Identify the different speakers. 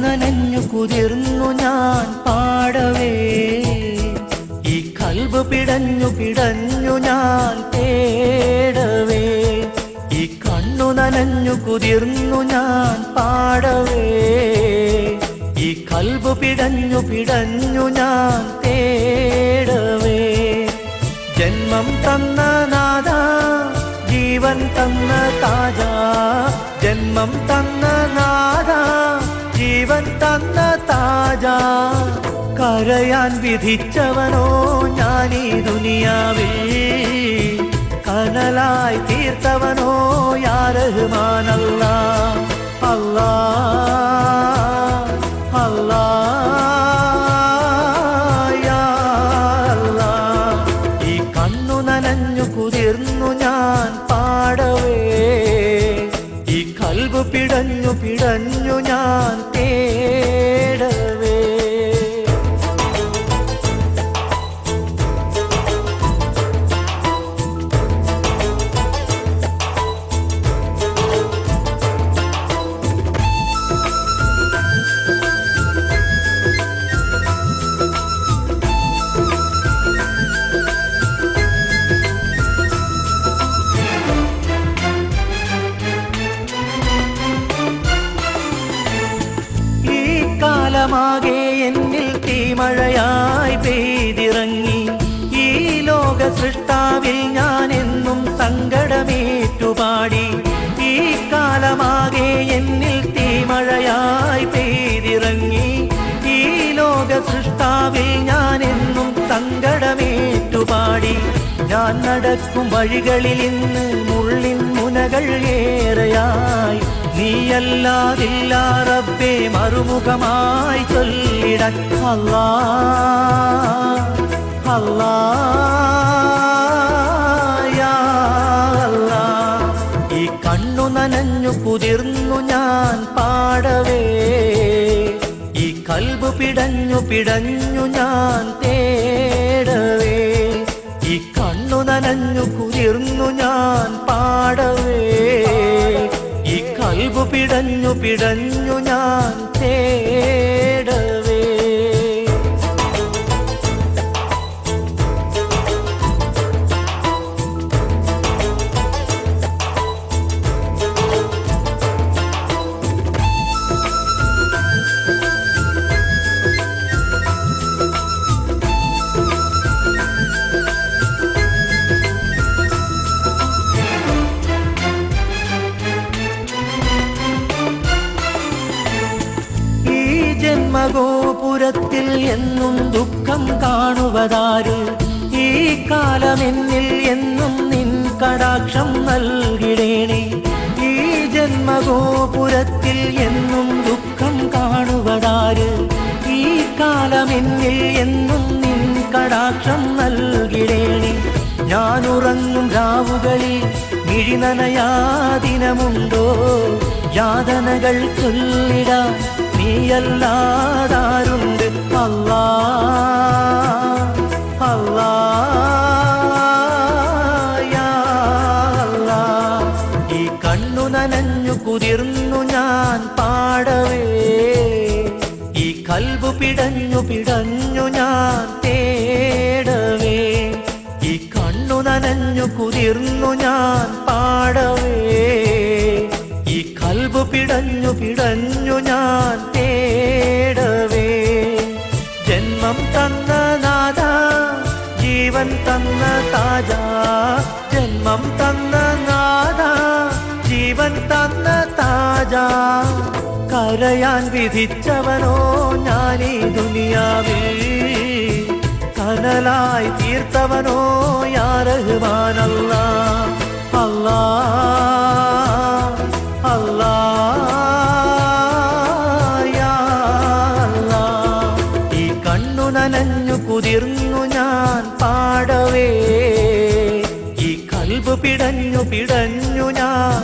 Speaker 1: നനഞ്ഞു കുതിർന്നു ഞാൻ പാടവേ, ഈ കൽബ് പിടഞ്ഞു പിടഞ്ഞു ഞാൻ തേടവേ. ഈ കണ്ണു നനഞ്ഞു കുതിർന്നു ഞാൻ പാടവേ, ഈ കൽബ് പിടഞ്ഞു പിടഞ്ഞു ഞാൻ തേടവേ. ജന്മം തന്ന നാഥ, ജീവൻ തന്ന താജ, ജന്മം തന്ന നാഥ, ജീവൻ തന്ന താജ. കരയാൻ വിധിച്ചവനോ ഞാനീ ദുനിയാവിൽ, കനലായി തീർത്തവനോ യാ റഹ്മാൻ അല്ലാഹ്. അല്ലാഹ് അല്ലാഹ് യാ അല്ലാഹ്. ഈ കണ്ണു നനഞ്ഞു കുതിർന്നു ഞാൻ പാടവേ, ഈ കൽബ് പിടഞ്ഞു പിടഞ്ഞു ഞാൻ തേടവേ. കാലമാകെ എന്നിൽ തീമഴയായി പെയ്തിറങ്ങി, ഈ ലോക സൃഷ്ടാവിൽ ഞാൻ എന്നും സങ്കടമേറ്റുപാടി. ഈ കാലമാകെ എന്നിൽ തീമഴയായി പെയ്തിറങ്ങി, ഈ ലോക സൃഷ്ടാവിൽ ഞാൻ എന്നും സങ്കടമേറ്റുപാടി. ഞാൻ നടക്കും വഴികളിൽ ഇന്ന് മുള്ളിൻ മുനകൾ ഏറെയായി, നീയല്ലാതില്ല റബ്ബേ മറുമുഖമായി ചൊല്ലിടാൻ. അല്ലാഹ് അല്ലാഹ് യാ അല്ലാഹ്. ഈ കണ്ണു നനഞ്ഞു കുതിർന്നു ഞാൻ പാടവേ, ഈ കൽബ് പിടഞ്ഞു പിടഞ്ഞു ഞാൻ തേടവേ. ഈ കണ്ണു നനഞ്ഞു കുതിർന്നു ഞാൻ പാടവേ, ഈ കൽബ് പിടഞ്ഞു പിടഞ്ഞു ഞാൻ തേടവേ. ജന്മഗോപുരത്തിൽ എന്നും ദുഃഖം കാണുവതാര്, ഈ കാലമെന്നിൽ എന്നും നിൻ കടാക്ഷം നൽകിടേണേ. ഈ ജന്മഗോപുരത്തിൽ എന്നും ദുഃഖം കാണുവതാര്, ഈ കാലമെന്നിൽ എന്നും നിൻ കടാക്ഷം നൽകിടേണേ. ഞാനുറങ്ങും രാവുകളിൽ മിഴിനനയാദിനമുണ്ടോ, യാതനകൾ ചൊല്ലിടാൻ നീയല്ലാതാരുണ്ട്. അല്ലാഹ് അല്ലാഹ് യാ അല്ലാഹ്. ഈ കണ്ണു നനഞ്ഞു കുതിർന്നു ഞാൻ പാടവേ, ഈ കൽബ് പിടഞ്ഞു പിടഞ്ഞു ഞാൻ തേടവേ. ഈ കണ്ണു നനഞ്ഞു കുതിർന്നു ഞാൻ പാടവേ, ഈ കൽബ് പിടഞ്ഞു പിടഞ്ഞു ഞാൻ തേടവേ. ജന്മം തന്ന നാഥ, ജീവൻ തന്ന താജ, ജന്മം തന്ന നാഥ, ജീവൻ തന്ന താജ. കരയാൻ വിധിച്ചവനോ ഞാനീ ദുനിയാവിൽ, കനലായി തീർത്തവനോ യാ റഹ്മാൻ അല്ലാഹ്. അല്ലാഹ് അല്ലാഹ് യാ അല്ലാഹ്. ഈ കണ്ണു നനഞ്ഞു കുതിർന്നു ഞാൻ പാടവേ ഈ കൽബ് പിടഞ്ഞു ഞാൻ